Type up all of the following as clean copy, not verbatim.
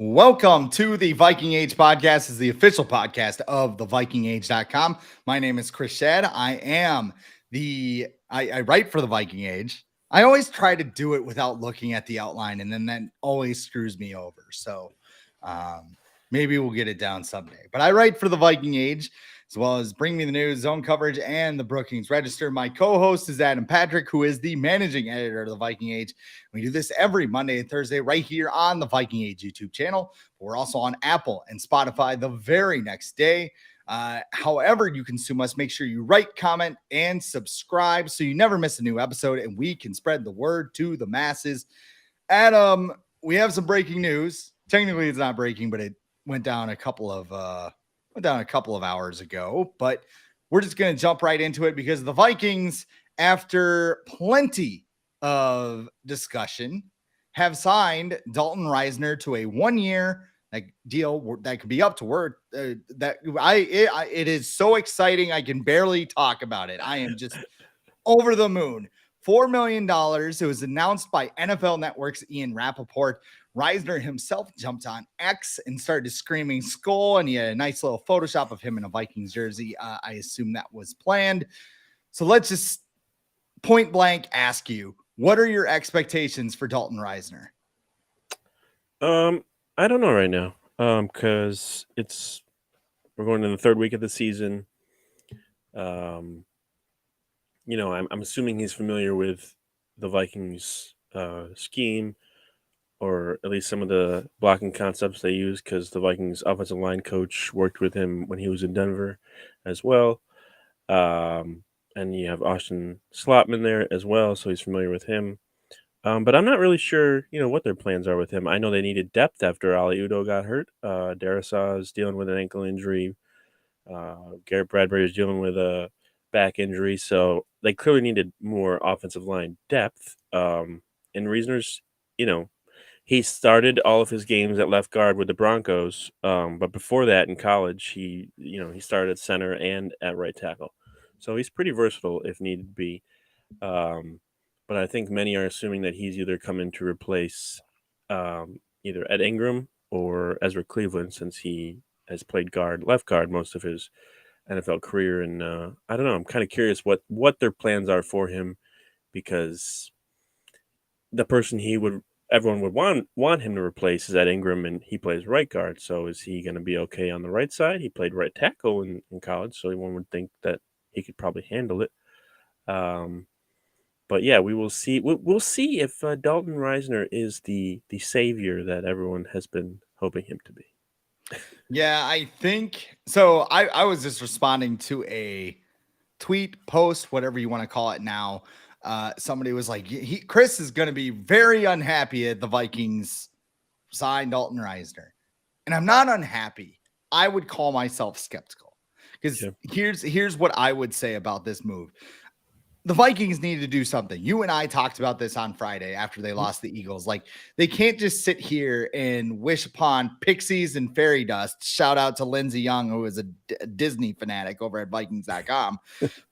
Welcome to the Viking Age podcast. This is the official podcast of the vikingage.com. My name is Chris Schad. I write for the Viking Age. I always try to do it without looking at the outline, and then that always screws me over. So maybe we'll get it down someday. But I write for the Viking Age, as well as Bring Me the News, Zone Coverage, and the Brookings Register. My co-host is Adam Patrick, who is the managing editor of the Viking Age. We do this every Monday and Thursday right here on the Viking Age YouTube channel. We're also on Apple and Spotify the very next day. However you consume us, make sure you write, comment, and subscribe so you never miss a new episode and we can spread the word to the masses. Adam, we have some breaking news. Technically, it's not breaking, but it went down a couple of hours ago. But we're just going to jump right into it because the Vikings, after plenty of discussion, have signed Dalton Risner to a 1-year deal that could be up to word. It is so exciting. I can barely talk about it. I am just over the moon. $4 million. It was announced by NFL Network's Ian Rappaport. Risner himself jumped on X and started screaming "Skull," and he had a nice little Photoshop of him in a Vikings jersey. I assume that was planned. So let's just point blank ask you, what are your expectations for Dalton Risner? I don't know right now. Because we're going in the third week of the season. I'm assuming he's familiar with the Vikings scheme, or at least some of the blocking concepts they use, because the Vikings offensive line coach worked with him when he was in Denver as well. And you have Austin Slotman there as well, so he's familiar with him. But I'm not really sure, what their plans are with him. I know they needed depth after Ali Udo got hurt. Darisaw is dealing with an ankle injury. Garrett Bradbury is dealing with a back injury. So they clearly needed more offensive line depth. And Reasoners, he started all of his games at left guard with the Broncos. But before that in college, he started at center and at right tackle. So he's pretty versatile if needed be. But I think many are assuming that he's either coming to replace either Ed Ingram or Ezra Cleveland, since he has played left guard most of his NFL career. And I don't know. I'm kind of curious what their plans are for him, because the person everyone would want him to replace is Ed Ingram, and he plays right guard. So is he going to be okay on the right side? He played right tackle in college, so one would think that he could probably handle it. But yeah, we will see. We'll see if Dalton Risner is the savior that everyone has been hoping him to be. Yeah, I think so. I was just responding to a tweet, post, whatever you want to call it now. Somebody was like, Chris is going to be very unhappy at the Vikings sign Dalton Risner. And I'm not unhappy. I would call myself skeptical, because here's what I would say about this move. The Vikings need to do something. You and I talked about this on Friday after they lost the Eagles. Like, they can't just sit here and wish upon pixies and fairy dust. Shout out to Lindsey Young, who is a Disney fanatic over at Vikings.com.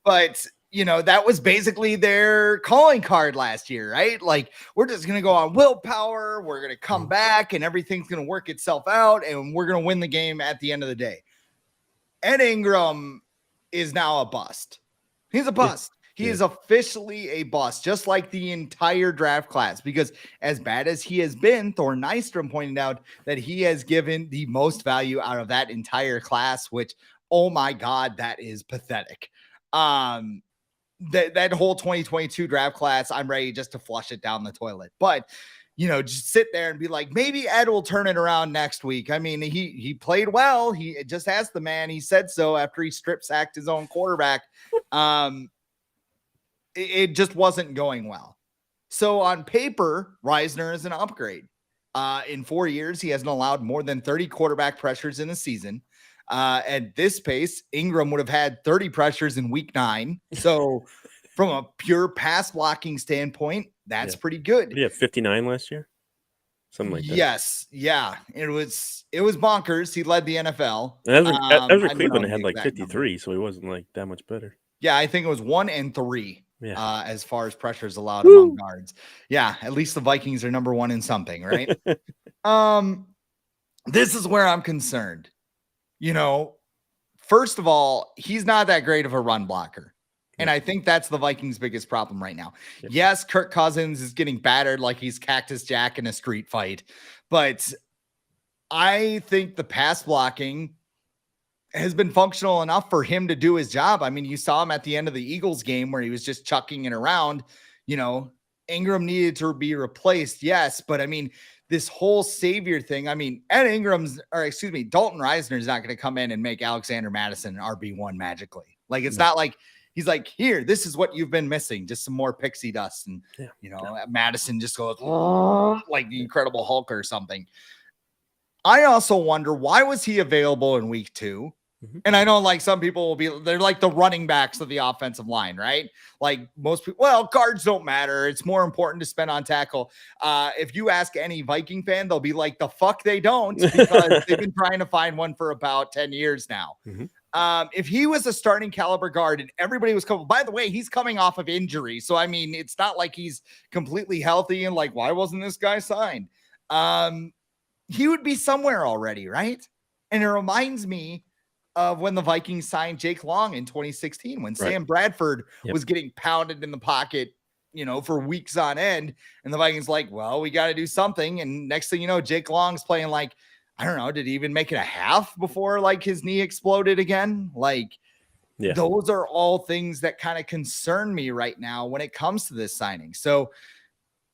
But, that was basically their calling card last year, right? Like, we're just going to go on willpower. We're going to come back and everything's going to work itself out and we're going to win the game at the end of the day. Ed Ingram is now a bust. He's a bust. He is officially a bust, just like the entire draft class, because as bad as he has been, Thor Nystrom pointed out that he has given the most value out of that entire class, which, oh my God, that is pathetic. That whole 2022 draft class, I'm ready just to flush it down the toilet. But, just sit there and be like, maybe Ed will turn it around next week. I mean, he played well. He just asked the man. He said so after he strip sacked his own quarterback. It just wasn't going well. So on paper, Risner is an upgrade. In 4 years, he hasn't allowed more than 30 quarterback pressures in a season. At this pace, Ingram would have had 30 pressures in week 9. So from a pure pass blocking standpoint, that's pretty good. Did he have 59 last year? Something like that. Yes. Yeah. It was bonkers. He led the NFL. Ezra Cleveland had like 53, number. So he wasn't like that much better. Yeah, I think it was 1 and 3. As far as pressures allowed among guards. Yeah, at least the Vikings are number 1 in something, right? this is where I'm concerned. You know, first of all, he's not that great of a run blocker. And Yep. I think that's the Vikings' biggest problem right now. Yep. Yes, Kirk Cousins is getting battered like he's Cactus Jack in a street fight, but I think the pass blocking has been functional enough for him to do his job. I mean, you saw him at the end of the Eagles game where he was just chucking it around. You know, Ingram needed to be replaced, yes, but I mean, this whole savior thing. I mean, Dalton Risner is not going to come in and make Alexander Madison an RB1 magically. Like, it's not like he's like, here, this is what you've been missing, just some more pixie dust. And, Madison just goes like the Incredible Hulk or something. I also wonder, why was he available in week 2? Mm-hmm. And I know, like, some people will be, they're like the running backs of the offensive line, right? Like most people, well, guards don't matter. It's more important to spend on tackle. If you ask any Viking fan, they'll be like, the fuck they don't, because they've been trying to find one for about 10 years now. Mm-hmm. If he was a starting caliber guard and everybody was coming, by the way, he's coming off of injury. So, I mean, it's not like he's completely healthy and like, why wasn't this guy signed? He would be somewhere already, right? And it reminds me of when the Vikings signed Jake Long in 2016, when Sam Bradford was getting pounded in the pocket, for weeks on end. And the Vikings like, well, we got to do something. And next thing you know, Jake Long's playing like, I don't know, did he even make it a half before like his knee exploded again? Like, those are all things that kind of concern me right now when it comes to this signing. So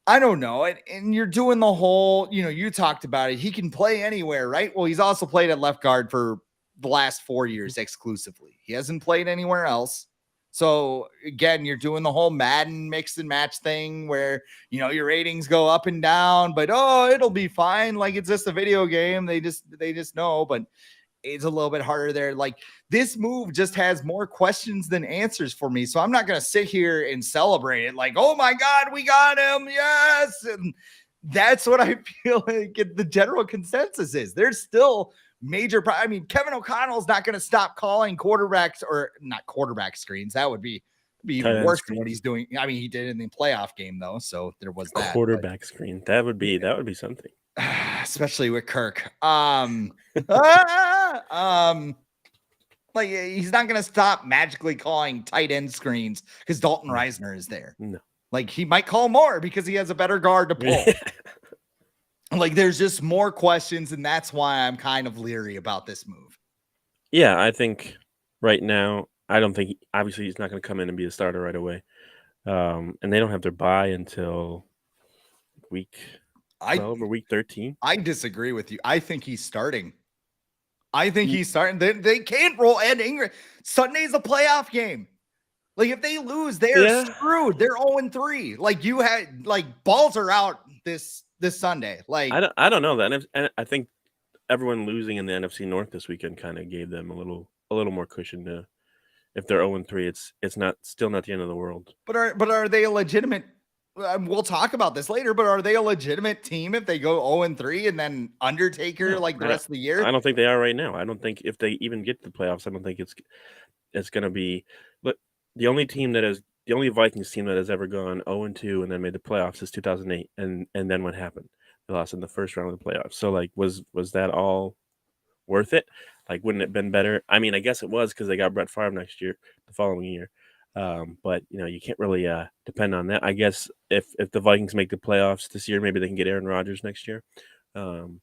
I don't know. And you're doing the whole, you talked about it. He can play anywhere, right? Well, he's also played at left guard for the last 4 years exclusively. He hasn't played anywhere else. So again, you're doing the whole Madden mix and match thing where, your ratings go up and down, but it'll be fine. Like, it's just a video game. They just know, but it's a little bit harder there. Like, this move just has more questions than answers for me. So I'm not going to sit here and celebrate it like, oh my God, we got him. Yes. And that's what I feel like the general consensus is. There's still major. I mean, Kevin O'Connell's not going to stop calling quarterbacks, or not quarterback screens. That would be even worse than what he's doing. I mean, he did it in the playoff game though. So there was that quarterback screen. That would be something. Especially with Kirk. Like, he's not going to stop magically calling tight end screens because Dalton Risner is there. No. Like, he might call more because he has a better guard to pull. Like, there's just more questions, and that's why I'm kind of leery about this move. Yeah, I think right now, I don't think, obviously he's not going to come in and be a starter right away. And they don't have their bye until week 12 or week 13. I disagree with you. I think he's starting. He's starting. They can't roll Ed Ingram. Sunday's a playoff game. Like, if they lose, they're screwed. They're 0-3. Like, you had, like, balls are out this Sunday. Like, I don't know that. And I think everyone losing in the NFC North this weekend kind of gave them a little more cushion to, if they're 0-3, it's still not the end of the world. But are they a legitimate? We'll talk about this later, but are they a legitimate team if they go 0-3 and then Undertaker the rest of the year? I don't think they are right now. I don't think if they even get to the playoffs, I don't think it's going to be. But the only Vikings team that has ever gone 0-2 and then made the playoffs is 2008, and then what happened? They lost in the first round of the playoffs. So, like, was that all worth it? Like, wouldn't it have been better? I mean, I guess it was because they got Brett Favre the following year. But you can't really depend on that. I guess if the Vikings make the playoffs this year, maybe they can get Aaron Rodgers next year. Aaron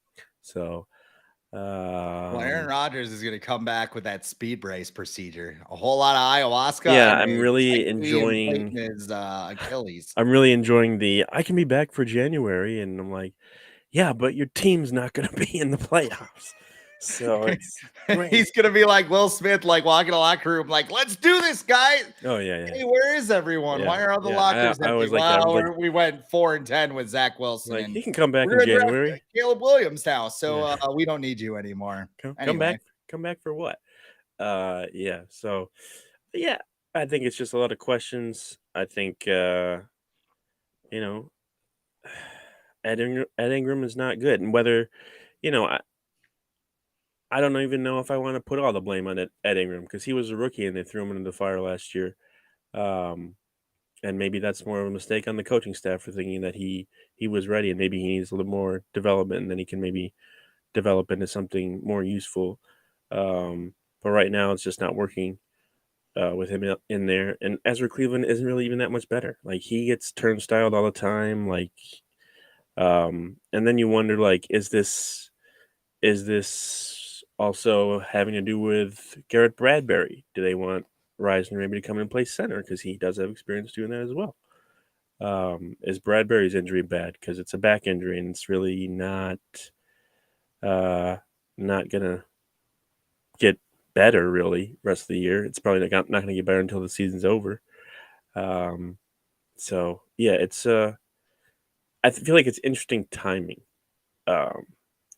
Rodgers is going to come back with that speed brace procedure. A whole lot of ayahuasca. Yeah, I'm really enjoying his Achilles. I'm really enjoying I can be back for January, and I'm like, yeah, but your team's not going to be in the playoffs. So it's he's gonna be like Will Smith, like walking the locker room, like, let's do this, guys. Oh yeah. Hey, where is everyone? Yeah. Why are all the lockers empty? I was like, we went 4-10 with Zach Wilson. Like, he can come back in January. Caleb Williams now, so we don't need you anymore. Come back for what? Yeah. So yeah, I think it's just a lot of questions. I think Ed Ingram is not good, and whether I don't even know if I want to put all the blame on Ed Ingram, because he was a rookie and they threw him into the fire last year. And maybe that's more of a mistake on the coaching staff for thinking that he was ready, and maybe he needs a little more development, and then he can maybe develop into something more useful. But right now, it's just not working with him in there. And Ezra Cleveland isn't really even that much better. Like, he gets turnstiled all the time. Like, and then you wonder, like, is this also having to do with Garrett Bradbury? Do they want Risner maybe to come in and play center because he does have experience doing that as well? Is Bradbury's injury bad because it's a back injury and it's really not gonna get better really rest of the year. It's probably not gonna get better until the season's over. So yeah, it's I feel like it's interesting timing.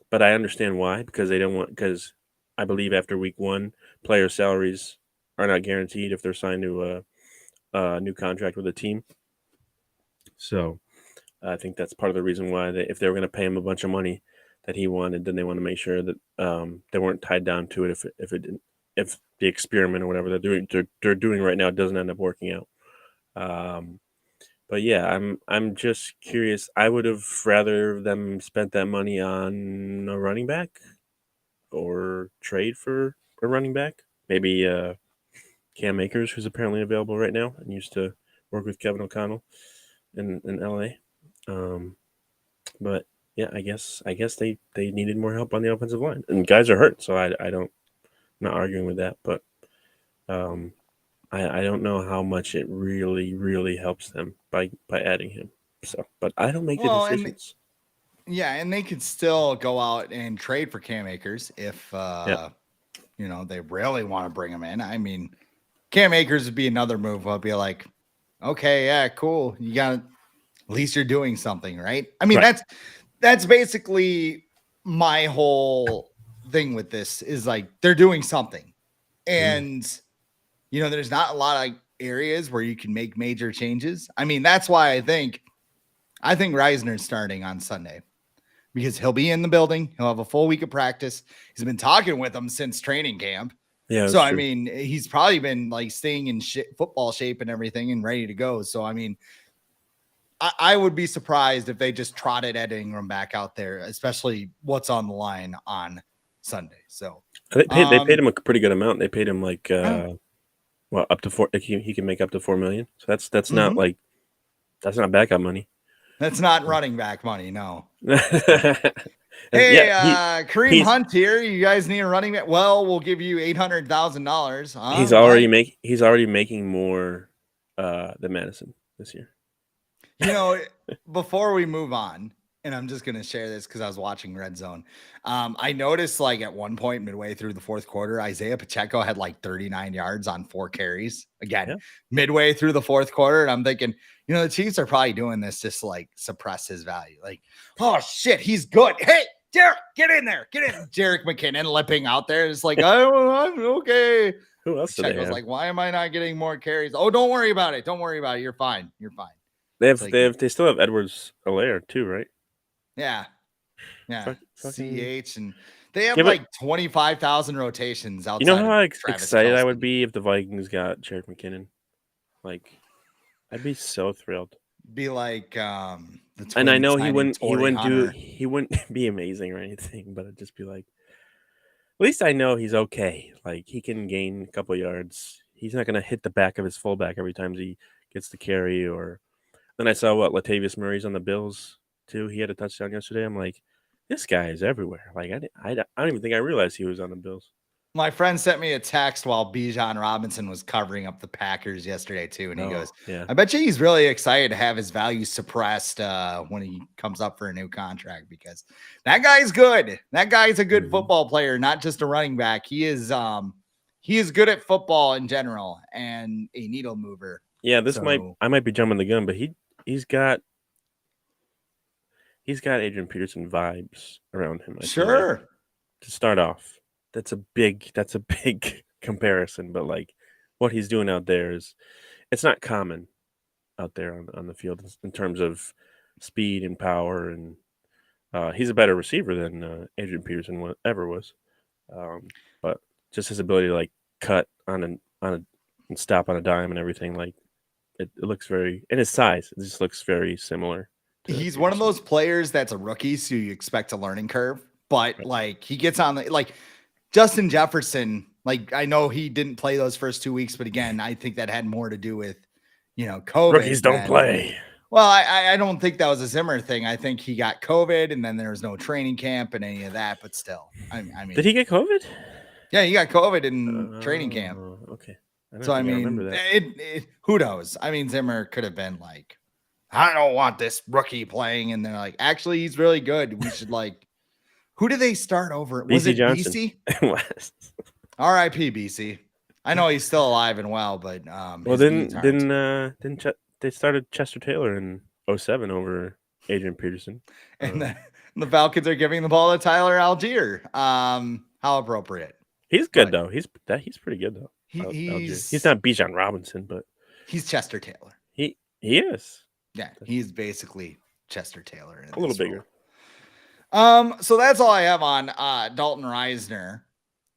But I understand why, because they don't want, because I believe after week 1, player salaries are not guaranteed if they're signed to a new contract with a team. So I think that's part of the reason why if they were going to pay him a bunch of money that he wanted, then they want to make sure that they weren't tied down to it if the experiment or whatever they're doing right now doesn't end up working out. But yeah, I'm just curious. I would have rather them spent that money on a running back or trade for a running back. Maybe Cam Akers, who's apparently available right now and used to work with Kevin O'Connell in LA. But yeah, I guess they needed more help on the offensive line, and guys are hurt, so I'm not arguing with that, but I don't know how much it really helps them by adding him. So, but I don't make the decisions. And they could still go out and trade for Cam Akers if they really want to bring him in. I mean, Cam Akers would be another move. I'll be like, okay, yeah, cool. You got at least you're doing something, right? I mean, right. that's basically my whole thing with this is like they're doing something, and there's not a lot of areas where you can make major changes. I mean, that's why I think Risner's starting on Sunday because he'll be in the building. He'll have a full week of practice. He's been talking with them since training camp. Yeah. So, I mean, he's probably been like staying in football shape and everything and ready to go. So, I mean, I would be surprised if they just trotted Ed Ingram back out there, especially what's on the line on Sunday. So they paid him a pretty good amount. They paid him like up to $4. He can make up to $4 million. So that's not like that's not backup money. That's not running back money. No. Hey, Kareem Hunt here. You guys need a running back? Well, we'll give you $800,000. He's already making more than Madison this year. Before we move on, and I'm just going to share this because I was watching Red Zone. I noticed like at one point midway through the fourth quarter, Isaiah Pacheco had like 39 yards on 4 carries. Again, midway through the fourth quarter. And I'm thinking, the Chiefs are probably doing this just to like suppress his value. Like, oh shit, he's good. Hey, Derek, get in there. Get in. Jerick McKinnon limping out there. It's like, I'm okay. Who else? Pacheco's like, why am I not getting more carries? Oh, don't worry about it. Don't worry about it. You're fine. You're fine. They still have Edwards-Helaire too, right? Yeah. CH, and they have like 25,000 rotations outside. You know how excited I would be if the Vikings got Jerick McKinnon? Like, I'd be so thrilled. Be like and I know he wouldn't be amazing or anything, but I'd just be like, at least I know he's okay. Like, he can gain a couple yards. He's not gonna hit the back of his fullback every time he gets the carry. Or then I saw Latavius Murray's on the Bills too. He had a touchdown yesterday. I'm like, this guy is everywhere. Like, I don't even think I realized he was on the Bills. My friend sent me a text while Bijan Robinson was covering up the Packers yesterday too, and he goes, I bet you he's really excited to have his value suppressed when he comes up for a new contract because that guy's good. That guy's a good football player, not just a running back. He is good at football in general and a needle mover. Yeah, I might be jumping the gun, but he's got Adrian Peterson vibes around him. Sure. To start off. That's a big comparison, but like what he's doing out there it's not common out there on the field in terms of speed and power, and he's a better receiver than Adrian Peterson ever was. But just his ability to like cut on and stop on a dime and everything, like it looks very, and his size, it just looks very similar. He's one of those players that's a rookie, so you expect a learning curve. but like he gets on the like Justin Jefferson. Like I know he didn't play those first 2 weeks, but again, I think that had more to do with COVID. Rookies don't play. Well, I don't think that was a Zimmer thing. I think he got COVID, and then there was no training camp and any of that. But still, I mean, did he get COVID? Yeah, he got COVID in training camp. Okay. So I mean, who knows? I mean, Zimmer could have been like, I don't want this rookie playing, and they're like, actually, he's really good. We should like, who did they start over? Was BC it Johnson. BC? R.I.P. BC. I know he's still alive and well, but didn't they started Chester Taylor in 2007 over Adrian Peterson, and the Falcons are giving the ball to Tyler Algier. How appropriate. He's good though. He's pretty good though. He's not Bijan Robinson, but he's Chester Taylor. He is. Yeah, he's basically Chester Taylor. A little bigger. So that's all I have on Dalton Risner.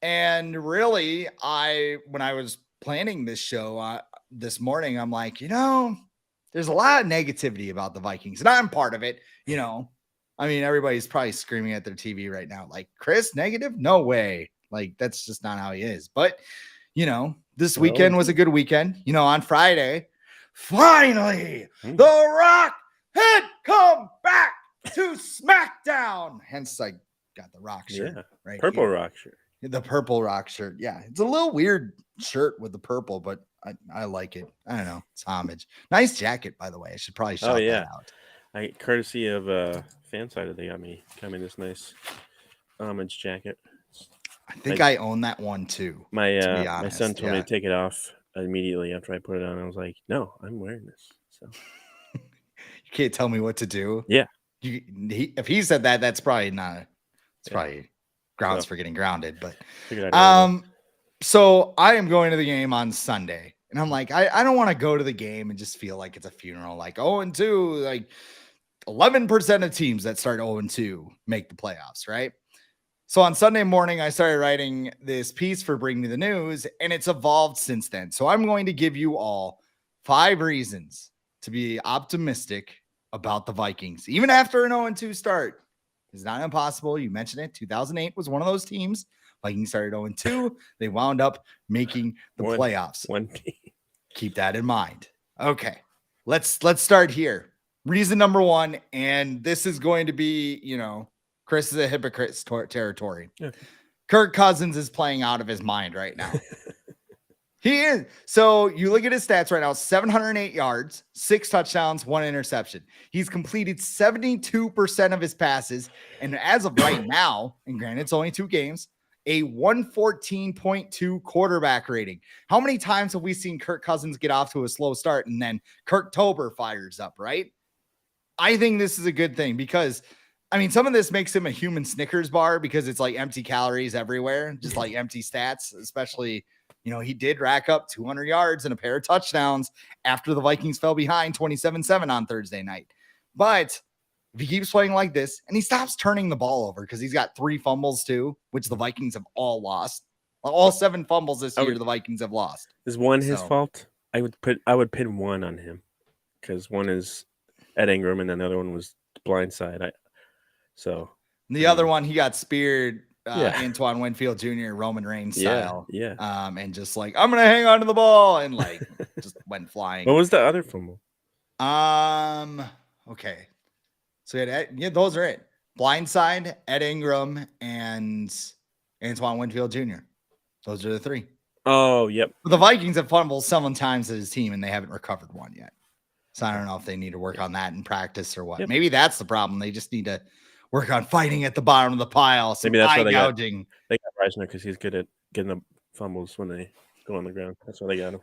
And really, when I was planning this show this morning, I'm like, there's a lot of negativity about the Vikings, and I'm part of it. I mean, everybody's probably screaming at their TV right now, like, Chris, negative? No way. Like, that's just not how he is. But, this weekend was a good weekend. On Friday, finally, The Rock had come back to SmackDown. Hence, I got the Rock shirt. Right, purple here. Rock shirt. The purple Rock shirt. Yeah, it's a little weird shirt with the purple, but I like it. I don't know. It's homage. Nice jacket, by the way. I should probably shout that out. Courtesy of Fanside, they got me this nice homage jacket. I think I own that one too. My son told me to take it off immediately after I put it on. I was like, no, I'm wearing this. So you can't tell me what to do. Yeah. If he said that, that's probably not. It's probably grounds for getting grounded. But so I am going to the game on Sunday, and I'm like, I don't want to go to the game and just feel like it's a funeral. Like 0-2, like 11% of teams that start 0-2 make the playoffs, right? So on Sunday morning, I started writing this piece for Bring Me the News, and it's evolved since then. So I'm going to give you all 5 reasons to be optimistic about the Vikings, even after an 0-2 start. It's not impossible. You mentioned it. 2008 was one of those teams. Vikings started 0-2. They wound up making the playoffs. Keep that in mind. Okay, let's start here. Reason number 1, and this is going to be, Chris is a hypocrite territory. Yeah. Kirk Cousins is playing out of his mind right now. He is. So you look at his stats right now, 708 yards, 6 touchdowns, 1 interception. He's completed 72% of his passes. And as of right now, and granted, it's only 2 games, a 114.2 quarterback rating. How many times have we seen Kirk Cousins get off to a slow start and then Kirktober fires up, right? I think this is a good thing because, I mean, some of this makes him a human Snickers bar because it's like empty calories everywhere, just like empty stats, especially, he did rack up 200 yards and a pair of touchdowns after the Vikings fell behind 27-7 on Thursday night. But if he keeps playing like this and he stops turning the ball over because he's got 3 fumbles too, which the Vikings have all lost. All 7 fumbles this year the Vikings have lost. Is one his fault? I would pin one on him because one is Ed Ingram and another one was blindside. The other one, he got speared. Antoine Winfield Jr. Roman Reigns style. Yeah. And just like, I'm going to hang on to the ball and like just went flying. What was the other fumble? Okay. So those are it. Blindside, Ed Ingram, and Antoine Winfield Jr. Those are the 3. Oh, yep. The Vikings have fumbled 7 times as his team and they haven't recovered one yet. So I don't know if they need to work on that in practice or what. Yep. Maybe that's the problem. They just need to work on fighting at the bottom of the pile. Maybe that's why they got Risner because he's good at getting the fumbles when they go on the ground. That's why they got him.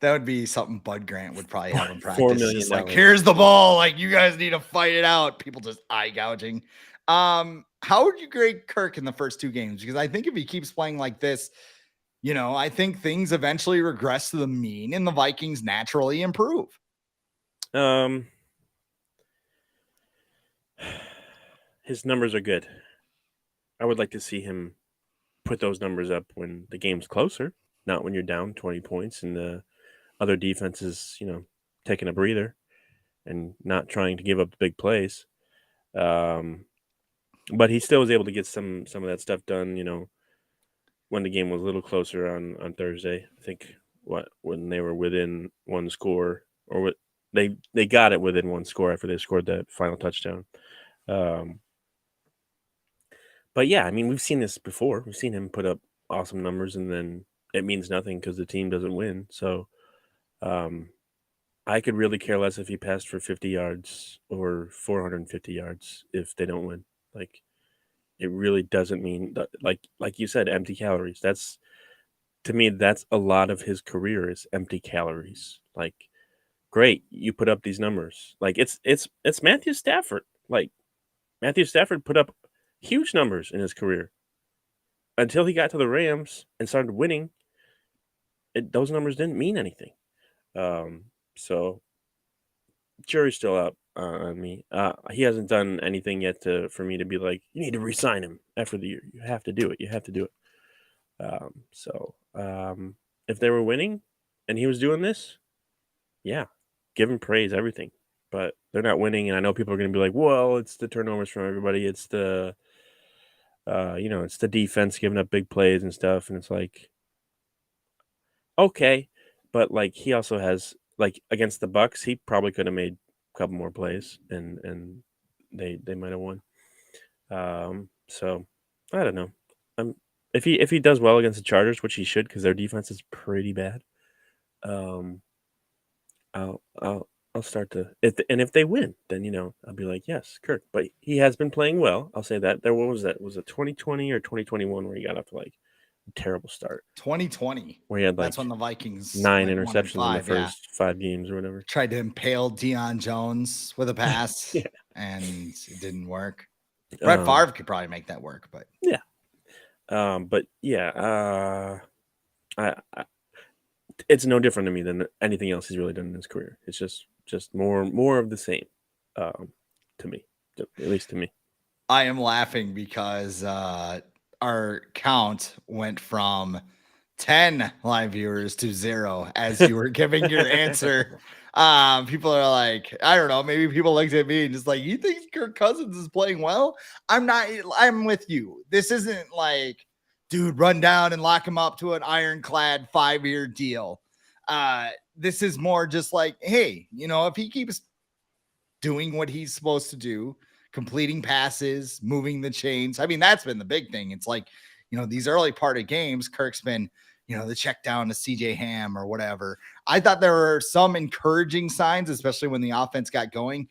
That would be something Bud Grant would probably have him practice. $4 million. Like, here's the ball. Like, you guys need to fight it out. People just eye gouging. How would you grade Kirk in the first 2 games? Because I think if he keeps playing like this, I think things eventually regress to the mean and the Vikings naturally improve. His numbers are good. I would like to see him put those numbers up when the game's closer, not when you're down 20 points and the other defense is, taking a breather and not trying to give up big plays. But he still was able to get some of that stuff done, when the game was a little closer on Thursday. I think when they were within one score, or they got it within one score after they scored that final touchdown. But yeah, I mean, we've seen this before. We've seen him put up awesome numbers, and then it means nothing because the team doesn't win. So I could really care less if he passed for 50 yards or 450 yards if they don't win. Like, it really doesn't mean that, like you said, empty calories. To me, that's a lot of his career is empty calories. Like, great, you put up these numbers. Like, it's Matthew Stafford. Like, Matthew Stafford put up huge numbers in his career until he got to the Rams and started winning. Those numbers didn't mean anything. So jury's still out on me. He hasn't done anything yet for me to be like, you need to re-sign him after the year. You have to do it. You have to do it. If they were winning and he was doing this, yeah, give him praise, everything. But they're not winning, and I know people are going to be like, well, it's the turnovers from everybody. It's the, it's the defense giving up big plays and stuff. And it's like, okay, but like he also has, like, against the Bucks, he probably could have made a couple more plays, and they might have won. So I don't know. If he does well against the Chargers, which he should, because their defense is pretty bad, I'll start to if they win, then I'll be like, yes, Kirk. But he has been playing well. I'll say that. What was that? Was it 2020 or 2021 where he got off to like a terrible start? 2020, where he had like that's when the Vikings 9 went 1 and interceptions in the 5, yeah. first 5 games or whatever. Tried to impale Deion Jones with a pass, Yeah. and it didn't work. Brett Favre could probably make that work, but yeah. But yeah, it's no different to me than anything else he's really done in his career. It's just more of the same, to me, at least to me. I am laughing because our count went from 10 live viewers to 0 as you were giving your answer. People are like, I don't know, maybe people looked at me and just like, you think Kirk Cousins is playing well? I'm with you. This isn't like, dude, run down and lock him up to an ironclad 5-year deal. This is more just like, hey, if he keeps doing what he's supposed to do, completing passes, moving the chains. I mean, that's been the big thing. It's like, these early part of games, Kirk's been, the check down to CJ Ham or whatever. I thought there were some encouraging signs, especially when the offense got going.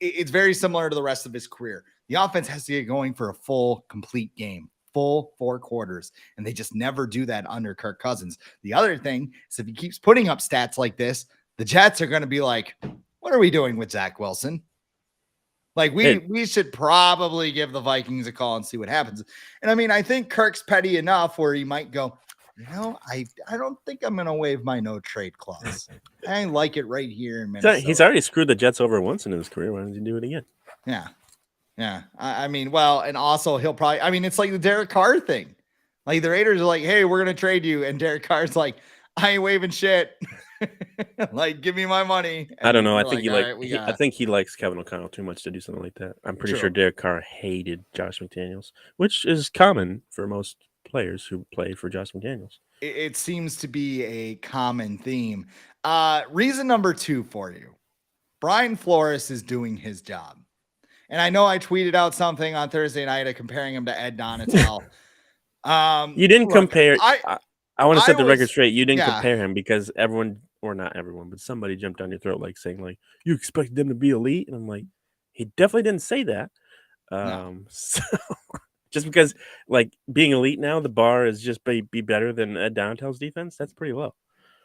It's very similar to the rest of his career. The offense has to get going for a full, complete game, full 4 quarters, and they just never do that under Kirk Cousins. The other thing is if he keeps putting up stats like this, the Jets are going to be like, what are we doing with Zach Wilson? Like we should probably give the Vikings a call and see what happens. And I mean, I think Kirk's petty enough where he might go, I don't think I'm going to waive my no trade clause. I like it right here in Minnesota. He's already screwed the Jets over once in his career. Why doesn't he do it again? Yeah. Yeah. I mean, well, and also he'll probably, it's like the Derek Carr thing. Like the Raiders are like, hey, we're going to trade you. And Derek Carr's like, I ain't waving shit. Like, give me my money. And I don't know. I think he likes Kevin O'Connell too much to do something like that. I'm pretty sure Derek Carr hated Josh McDaniels, which is common for most players who play for Josh McDaniels. It seems to be a common theme. Reason number 2 for you. Brian Flores is doing his job. And I know I tweeted out something on Thursday night comparing him to Ed Donatel. You didn't compare. I want to set the record straight. You didn't compare him because everyone, or not everyone, but somebody jumped down your throat like saying like, you expect them to be elite? And I'm like, he definitely didn't say that. No. So just because like being elite now, the bar is just be better than Ed Donatel's defense. That's pretty low.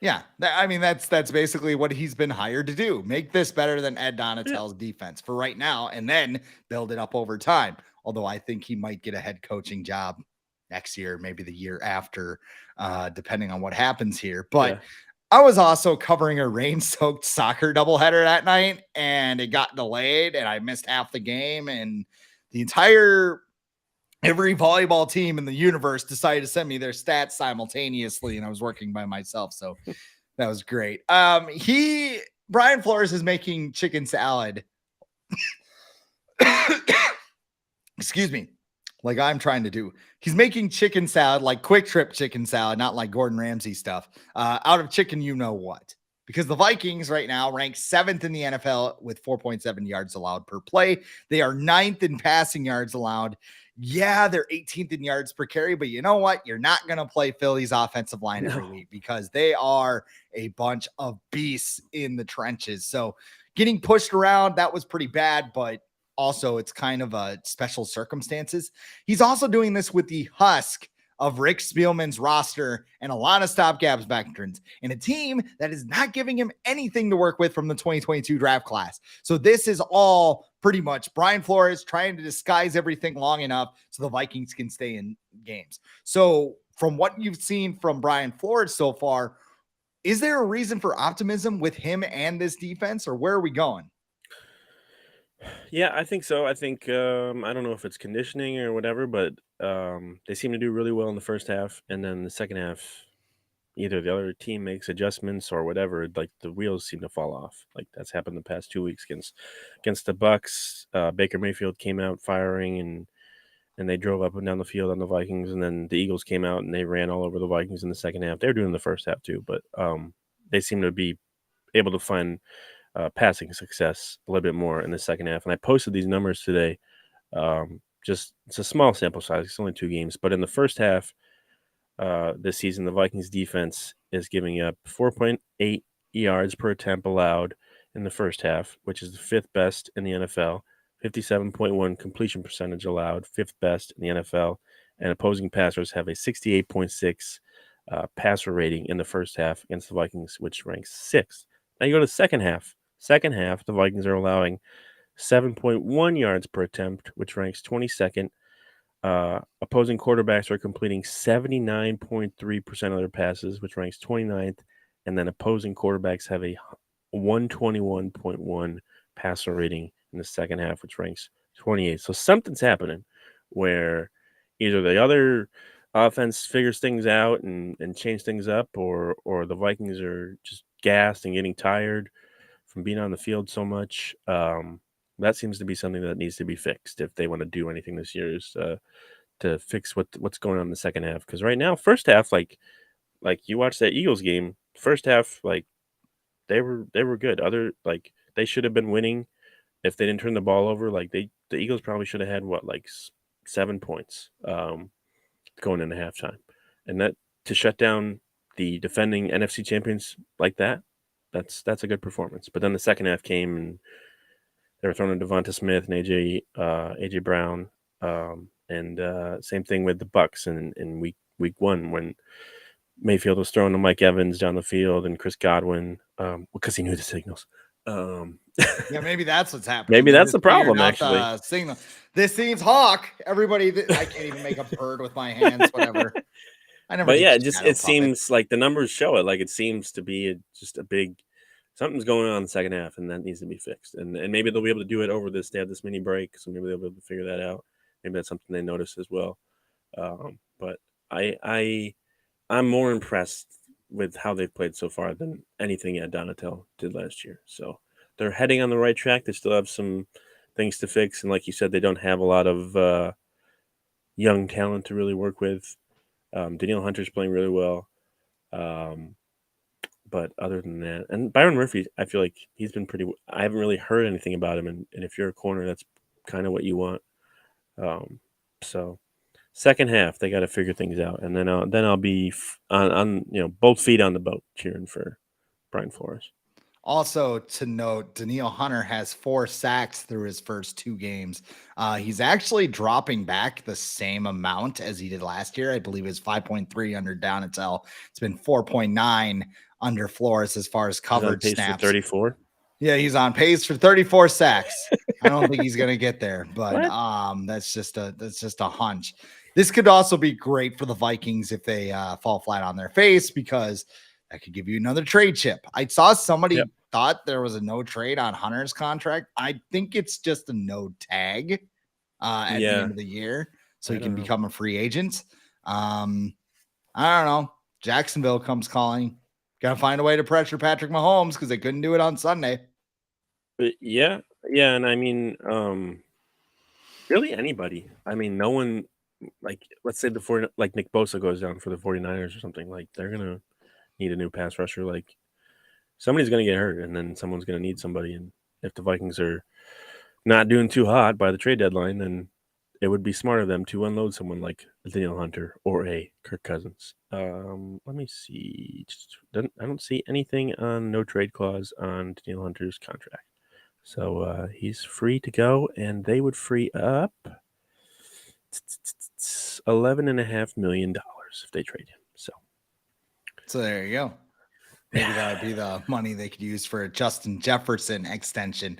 Yeah. I mean, that's basically what he's been hired to do. Make this better than Ed Donatel's defense for right now, and then build it up over time. Although I think he might get a head coaching job next year, maybe the year after, depending on what happens here. But I was also covering a rain-soaked soccer doubleheader that night, and it got delayed, and I missed half the game, and every volleyball team in the universe decided to send me their stats simultaneously, and I was working by myself, so that was great. Brian Flores is making chicken salad excuse me, like I'm trying to do. He's making chicken salad, like Quick Trip chicken salad, not like Gordon Ramsay stuff, out of chicken, you know what? Because the Vikings right now rank 7th in the NFL with 4.7 yards allowed per play. They are 9th in passing yards allowed. Yeah, they're 18th in yards per carry, but you know what? You're not going to play Philly's offensive line every week because they are a bunch of beasts in the trenches. So getting pushed around, that was pretty bad, but also it's kind of a special circumstances. He's also doing this with the husk of Rick Spielman's roster and a lot of stopgaps veterans and a team that is not giving him anything to work with from the 2022 draft class. So this is all pretty much Brian Flores trying to disguise everything long enough so the Vikings can stay in games. So from what you've seen from Brian Flores so far, is there a reason for optimism with him and this defense, or where are we going? Yeah, I think so. I think I don't know if it's conditioning or whatever, but they seem to do really well in the first half, and then the second half, either the other team makes adjustments or whatever. Like the wheels seem to fall off. Like that's happened the past 2 weeks against the Bucks. Baker Mayfield came out firing, and they drove up and down the field on the Vikings, and then the Eagles came out and they ran all over the Vikings in the second half. They were doing the first half too, but they seem to be able to find passing success a little bit more in the second half. And I posted these numbers today. Just it's a small sample size. It's only 2 games, but in the first half this season, the Vikings defense is giving up 4.8 yards per attempt allowed in the first half, which is the 5th best in the NFL. 57.1 completion percentage allowed, 5th best in the NFL. And opposing passers have a 68.6 passer rating in the first half against the Vikings, which ranks 6th. Now you go to the second half. Second half, the Vikings are allowing 7.1 yards per attempt, which ranks 22nd. Opposing quarterbacks are completing 79.3% of their passes, which ranks 29th. And then opposing quarterbacks have a 121.1 passer rating in the second half, which ranks 28th. So something's happening where either the other offense figures things out and change things up, or the Vikings are just gassed and getting tired from being on the field so much. That seems to be something that needs to be fixed if they want to do anything this year, is to fix what's going on in the second half. Because right now, first half, like you watched that Eagles game, first half, like they were good. Like they should have been winning if they didn't turn the ball over. Like the Eagles probably should have had 7 points going into halftime, and that to shut down the defending NFC champions like that, that's a good performance. But then the second half came and they were throwing to Devonta Smith and AJ Brown, and same thing with the Bucks in week 1 when Mayfield was throwing to Mike Evans down the field and Chris Godwin, because he knew the signals. Yeah, maybe that's what's happening. Maybe They're that's just the problem, figuring out actually. the signal. This seems hawk. Everybody, I can't even make a bird with my hands. Whatever. I never. But yeah, did shadow it puppet. seems like the numbers show it. Like it seems to be just a big something's going on in the second half, and that needs to be fixed. And maybe they'll be able to do it over this. They have this mini break, so maybe they'll be able to figure that out. Maybe that's something they notice as well. But I'm more impressed with how they've played so far than anything Donatel did last year. So they're heading on the right track. They still have some things to fix, and like you said, they don't have a lot of young talent to really work with. Danielle Hunter's playing really well. But other than that, and Byron Murphy, I feel like he's been pretty. I haven't really heard anything about him, and if you're a corner, that's kind of what you want. So second half, they got to figure things out, and then I'll be on both feet on the boat cheering for Brian Flores. Also to note, Danielle Hunter has 4 sacks through his first 2 games. He's actually dropping back the same amount as he did last year. I believe it's 5.3 under Donatel. It's been 4.9 under Flores as far as coverage snaps. 34. Yeah, he's on pace for 34 sacks. I don't think he's gonna get there, but that's just a hunch. This could also be great for the Vikings if they fall flat on their face, because that could give you another trade chip. I saw somebody thought there was a no trade on Hunter's contract. I think it's just a no tag at the end of the year, so he can become a free agent. I don't know. Jacksonville comes calling. Got to find a way to pressure Patrick Mahomes because they couldn't do it on Sunday. Yeah, and I mean, Really, anybody. I mean, no one, like, let's say like Nick Bosa goes down for the 49ers or something. Like, they're going to need a new pass rusher. Like, somebody's going to get hurt, and then someone's going to need somebody. And if the Vikings are not doing too hot by the trade deadline, then it would be smart of them to unload someone like a Daniel Hunter or a Kirk Cousins. Let me see. I don't see anything on no trade clause on Daniel Hunter's contract. So he's free to go, and they would free up $11.5 million if they trade him. So there you go. Maybe that would be the money they could use for a Justin Jefferson extension.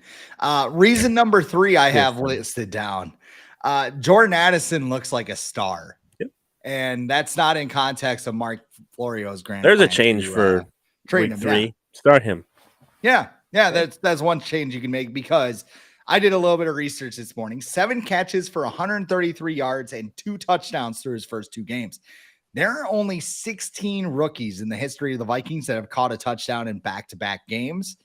Reason number 3 I have listed down. Jordan Addison looks like a star. Yep. And that's not in context of Mark Florio's grand. There's a change for week 3. Yeah. Start him. Yeah. That's one change you can make, because I did a little bit of research this morning. 7 catches for 133 yards and 2 touchdowns through his first 2 games. There are only 16 rookies in the history of the Vikings that have caught a touchdown in back-to-back games.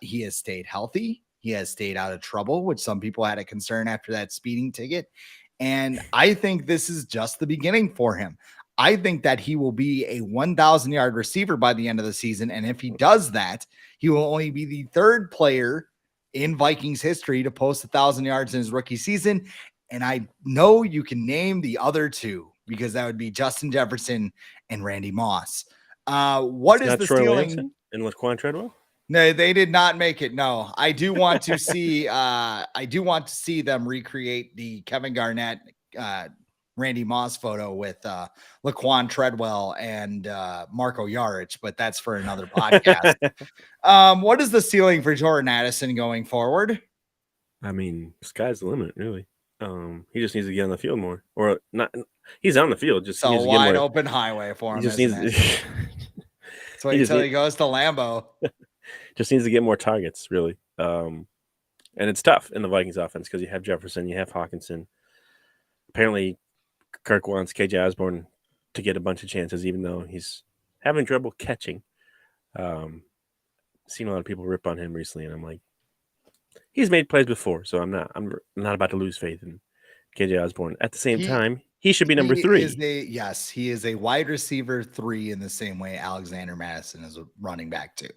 He has stayed healthy. He has stayed out of trouble, which some people had a concern after that speeding ticket. And I think this is just the beginning for him. I think that he will be a 1,000-yard receiver by the end of the season. And if he does that, he will only be the 3rd player in Vikings history to post 1,000 yards in his rookie season. And I know you can name the other 2, because that would be Justin Jefferson and Randy Moss. What is the ceiling? And Laquan Treadwell? No, they did not make it. No, I do want to see. I do want to see them recreate the Kevin Garnett, Randy Moss photo with Laquan Treadwell and Marco Yarich, but that's for another podcast. What is the ceiling for Jordan Addison going forward? I mean, sky's the limit, really. He just needs to get on the field more, or not. He's on the field. Just it's a wide open highway for him. He just needs. So until he goes to Lambeau, just needs to get more targets, really. And it's tough in the Vikings offense because you have Jefferson, you have Hawkinson. Apparently, Kirk wants KJ Osborne to get a bunch of chances, even though he's having trouble catching. Seen a lot of people rip on him recently, and I'm like, he's made plays before, so I'm not about to lose faith in KJ Osborne. At the same time, he should be number 3. He is a wide receiver 3 in the same way Alexander Madison is a running back 2.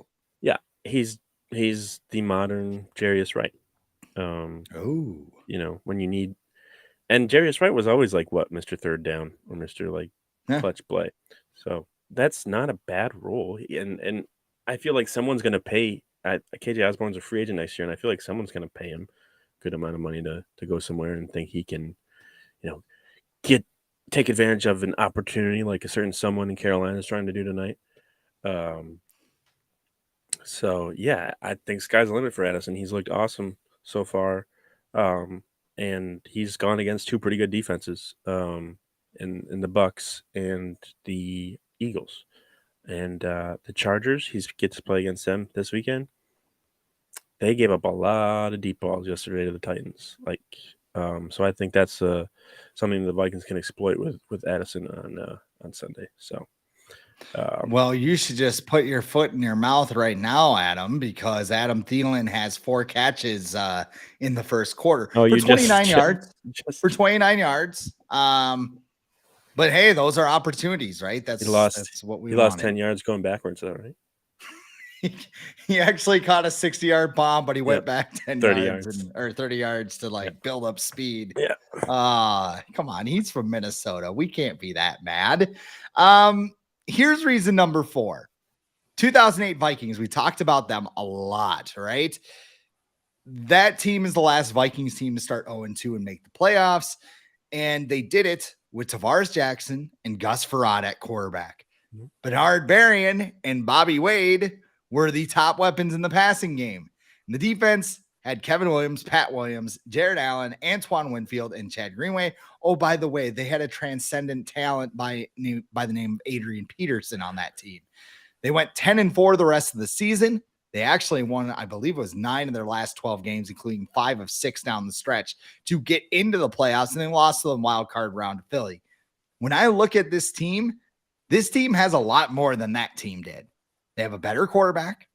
Yeah, he's the modern Jarius Wright. When you need, and Jarius Wright was always like what, Mr. Third Down or Mr. Clutch play. So that's not a bad role, and I feel like someone's going to pay. KJ Osborne's a free agent next year, and I feel like someone's going to pay him a good amount of money to go somewhere and think he can, take advantage of an opportunity like a certain someone in Carolina is trying to do tonight. So yeah, I think sky's the limit for Addison. He's looked awesome so far, and he's gone against 2 pretty good defenses, in the Bucks and the Eagles, and the Chargers. He gets to play against them this weekend. They gave up a lot of deep balls yesterday to the Titans. So I think that's something the Vikings can exploit with Addison on Sunday. So, well, you should just put your foot in your mouth right now, Adam, because Adam Thielen has 4 catches in the first quarter for 29 yards. For 29 yards. But hey, those are opportunities, right? That's what we. He lost 10 yards going backwards, though, right? He actually caught a 60-yard bomb, but he went back 30 yards to build up speed. Yeah. Come on, he's from Minnesota. We can't be that mad. Here's reason number 4. 2008 Vikings. We talked about them a lot, right? That team is the last Vikings team to start 0-2 and make the playoffs, and they did it with Tavares Jackson and Gus Frerotte at quarterback. Mm-hmm. Bernard Berrien and Bobby Wade were the top weapons in the passing game. And the defense had Kevin Williams, Pat Williams, Jared Allen, Antoine Winfield, and Chad Greenway. Oh, by the way, they had a transcendent talent by the name of Adrian Peterson on that team. They went 10-4 the rest of the season. They actually won, I believe it was 9 of their last 12 games, including 5 of 6 down the stretch to get into the playoffs, and then lost to the wild card round to Philly. When I look at this team has a lot more than that team did. They have a better quarterback.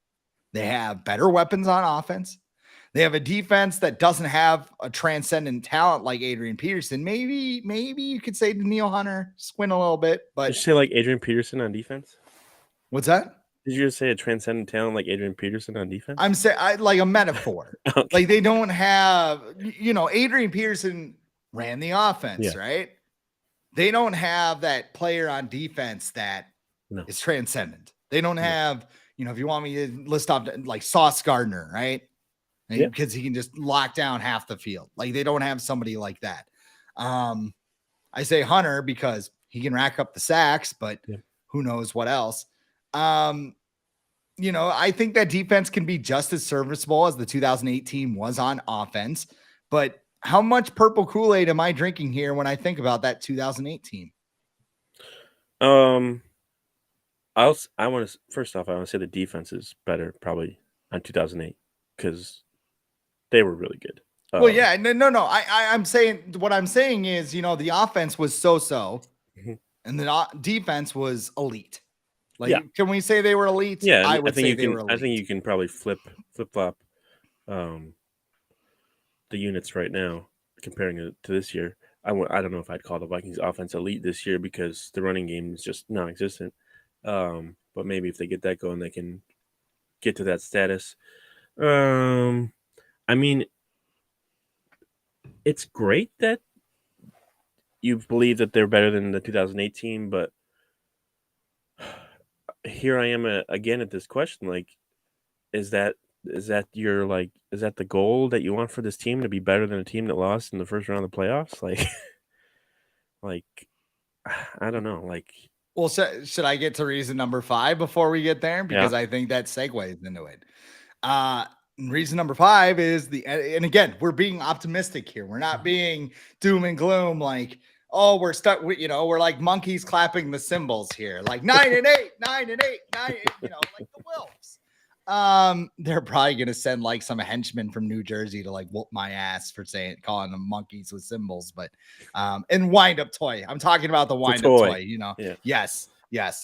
They have better weapons on offense. They have a defense that doesn't have a transcendent talent like Adrian Peterson. Maybe you could say Daniil Hunter squint a little bit, Did but you say like Adrian Peterson on defense? what's that? Did you just say a transcendent talent like Adrian Peterson on defense? I'm saying like a metaphor. Okay. Like they don't have, Adrian Peterson ran the offense, Yeah. right? They don't have that player on defense that No. is transcendent. They don't have, if you want me to list off like Sauce Gardner, right? Yeah. Because he can just lock down half the field. Like they don't have somebody like that. I say Hunter because he can rack up the sacks, but who knows what else. I think that defense can be just as serviceable as the 2018 was on offense. But how much purple Kool-Aid am I drinking here when I think about that 2018? I want to first off, I want to say the defense is better probably on 2008 because they were really good. Well, yeah, no. I'm saying what I'm saying is, the offense was so, and the defense was elite. Like, can we say they were elite? Yeah, I would say they were elite. I think you can probably flip flop the units right now, comparing it to this year. I don't know if I'd call the Vikings offense elite this year because the running game is just non-existent. But maybe if they get that going, they can get to that status. I mean, it's great that you believe that they're better than the 2018, but here I am again at this question. Like, is that the goal that you want for this team to be better than a team that lost in the first round of the playoffs? Like, I don't know. Like, well, should I get to reason number 5 before we get there? Because I think that segues into it. Reason number 5 is and again, we're being optimistic here. We're not being doom and gloom. Like, oh, we're stuck. We're like monkeys clapping the cymbals here. Like 9-8, 9-8, 9. Like the Wolves. They're probably gonna send like some henchman from New Jersey to like whoop my ass for calling them monkeys with symbols, but and wind up toy. I'm talking about the wind up toy. Yes.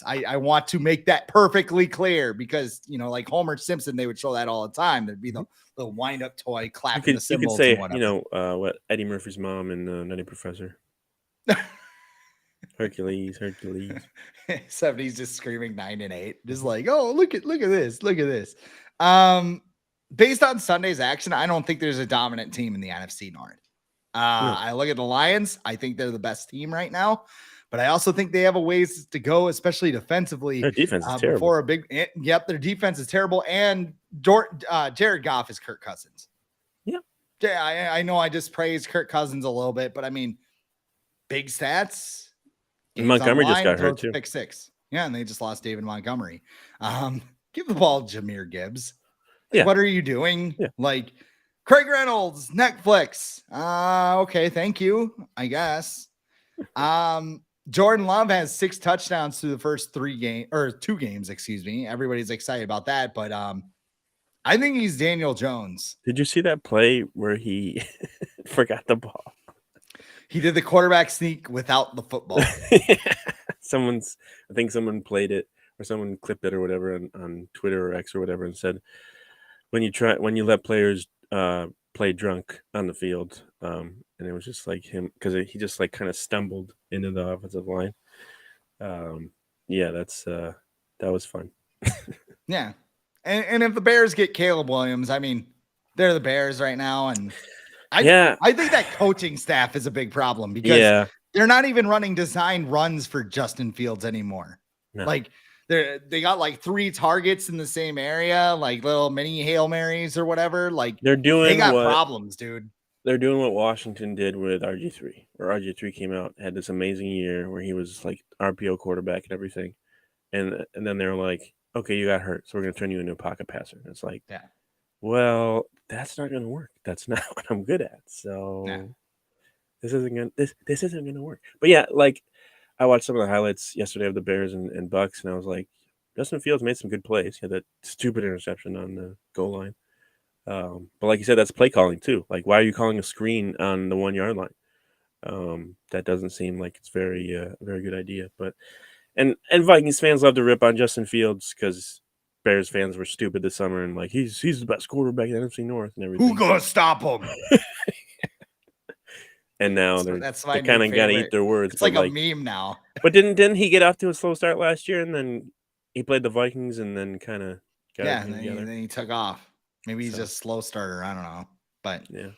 I want to make that perfectly clear because like Homer Simpson, they would show that all the time. There'd be the wind up toy clapping the cymbals. You could say, what Eddie Murphy's mom and Nutty Professor. Hercules. Except he's just screaming 9-8, just like, oh, look at this. Based on Sunday's action, I don't think there's a dominant team in the NFC North. I look at the Lions. I think they're the best team right now, but I also think they have a ways to go, especially defensively. Their defense is terrible. Their defense is terrible. And Jared Goff is Kirk Cousins. Yeah, I know I just praised Kirk Cousins a little bit, but I mean, big stats. Montgomery just got hurt too. Pick 6. Yeah, and they just lost David Montgomery. Give the ball to Jahmyr Gibbs. Like, what are you doing? Yeah. Like Craig Reynolds, Netflix. Okay, thank you, I guess. Jordan Love has 6 touchdowns through the first 2 games, excuse me. Everybody's excited about that, but I think he's Daniel Jones. Did you see that play where he forgot the ball? He did the quarterback sneak without the football. I think someone played it or someone clipped it or whatever on Twitter or X or whatever and said, when you let players play drunk on the field, and it was just like him because he just like kind of stumbled into the offensive line. That was fun. Yeah. And if the Bears get Caleb Williams, I mean, they're the Bears right now. And I think that coaching staff is a big problem because they're not even running designed runs for Justin Fields anymore. No. Like they got like 3 targets in the same area, like little mini Hail Marys or whatever. Like they got problems, dude. They're doing what Washington did with RG3, where RG3 came out, had this amazing year where he was like RPO quarterback and everything. And then they're like, okay, you got hurt, so we're going to turn you into a pocket passer. And it's like, well, that's not going to work. That's not what I'm good at. So this isn't going to work. But yeah, like I watched some of the highlights yesterday of the Bears and Bucks, and I was like, Justin Fields made some good plays. He had that stupid interception on the goal line. But like you said, that's play calling too. Like, why are you calling a screen on the 1 yard line? That doesn't seem like it's very good idea. But and Vikings fans love to rip on Justin Fields because Bears fans were stupid this summer and like he's the best quarterback in the NFC North and everything. Who gonna stop him? And now That's they my kind of got to favorite. eat their words. It's like a meme now. But didn't he get off to a slow start last year and then he played the Vikings and then kind of got everything together? Then he took off. Maybe he's just a slow starter. I don't know. But yeah,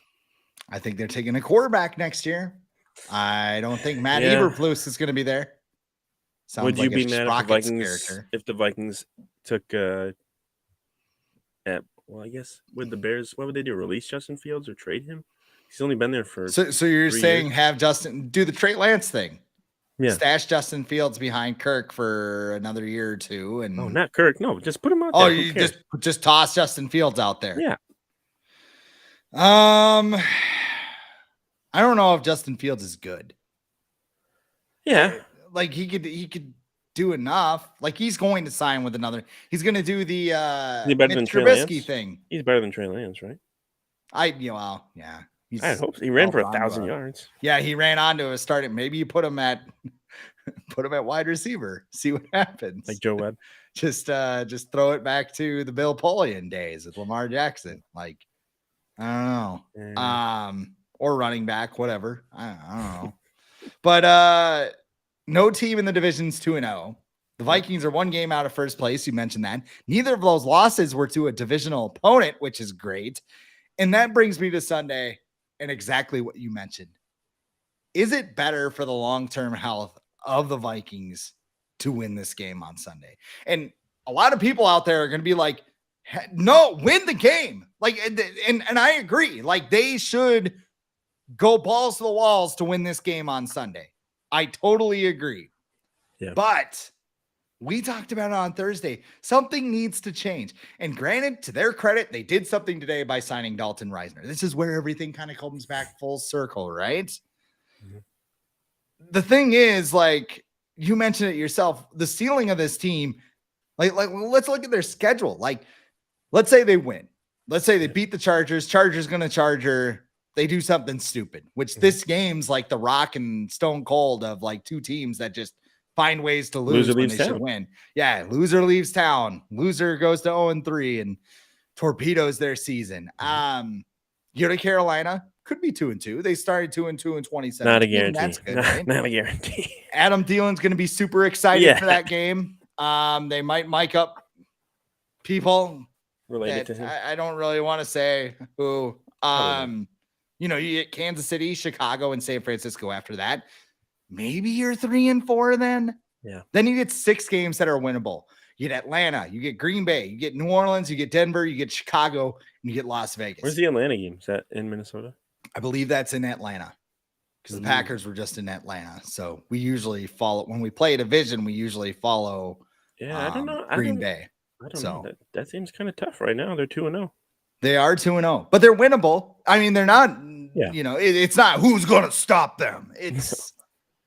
I think they're taking a quarterback next year. I don't think Matt Eberflus is going to be there. Sounds Would you be mad if the Vikings took I guess with the Bears, what would they do? Release Justin Fields or trade him? He's only been there for so you're saying years. Have Justin do the Trey Lance thing. Yeah. Stash Justin Fields behind Kirk for another year or two. And not Kirk. No, just put him out there. Oh, you just toss Justin Fields out there. Yeah. I don't know if Justin Fields is good. Yeah. Like he could do enough. Like he's going to sign with another. He's going to do the Mitch Trubisky thing. He's better than Trey Lance, right? Yeah. I hope he ran for 1,000 yards. Yeah, he ran onto a start. Maybe you put him at wide receiver. See what happens. Like Joe Webb. Just throw it back to the Bill Polian days with Lamar Jackson. Like I don't know. Or running back, whatever. I don't know. But no team in the division's 2-0. The Vikings are one game out of first place. You mentioned that. Neither of those losses were to a divisional opponent, which is great. And that brings me to Sunday and exactly what you mentioned. Is it better for the long-term health of the Vikings to win this game on Sunday? And a lot of people out there are going to be like, no, win the game. Like, and I agree. Like, they should go balls to the walls to win this game on Sunday. I totally agree. Yeah. But we talked about it on Thursday. Something needs to change. And granted, to their credit, they did something today by signing Dalton Risner. This is where everything kind of comes back full circle, right? Mm-hmm. The thing is, like, you mentioned it yourself, the ceiling of this team, like let's look at their schedule. Like, let's say they win. Let's say they beat the Chargers. Chargers going to Charger. They do something stupid, which this game's like the Rock and Stone Cold of like two teams that just find ways to lose when they should win. Yeah, loser leaves town. Loser goes to 0-3 and torpedoes their season. You know, Carolina could be 2-2. They started 2-2 in 2017. Not a guarantee. That's good, right? Not a guarantee. Adam Thielen's going to be super excited for that game. They might mic up people related to him. I don't really want to say who. You know, you get Kansas City, Chicago, and San Francisco after that. Maybe you're 3-4 then. Yeah. Then you get 6 games that are winnable. You get Atlanta, you get Green Bay, you get New Orleans, you get Denver, you get Chicago, and you get Las Vegas. Where's the Atlanta game? Is that in Minnesota? I believe that's in Atlanta because the Packers were just in Atlanta. So we usually follow when we play a division. We usually follow. Yeah, I don't know. Green Bay. I don't know. That seems kind of tough right now. They're 2-0. They are 2-0, but they're winnable. I mean, they're not. Yeah. You know, it's not who's going to stop them. It's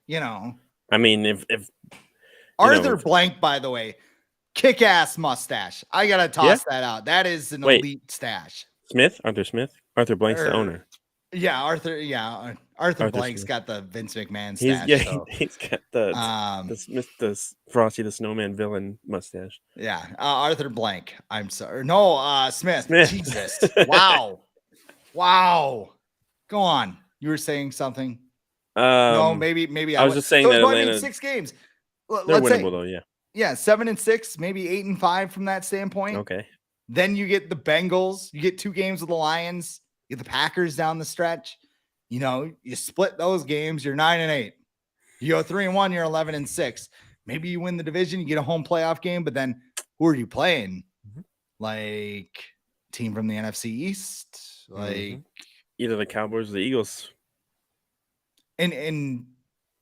you know. I mean, if Arthur Blank, by the way, kick-ass mustache. I gotta toss that out. That is an elite stash. Arthur Smith. Arthur Blank's the owner. Yeah, Arthur Blank's Smith. Got the Vince McMahon stash. He's got the Frosty the Snowman villain mustache. Yeah, Arthur Blank. I'm sorry. No, Smith. Jesus. Wow. Go on. You were saying something. No, maybe I was just saying that Atlanta 6 games. They're winnable though. Yeah. Yeah, 7-6, maybe 8-5 from that standpoint. Okay. Then you get the Bengals. You get 2 games with the Lions. You get the Packers down the stretch. You know, you split those games. You're 9-8. You go 3-1. You're 11-6. Maybe you win the division. You get a home playoff game. But then who are you playing? Like team from the NFC East, like either the Cowboys or the Eagles. And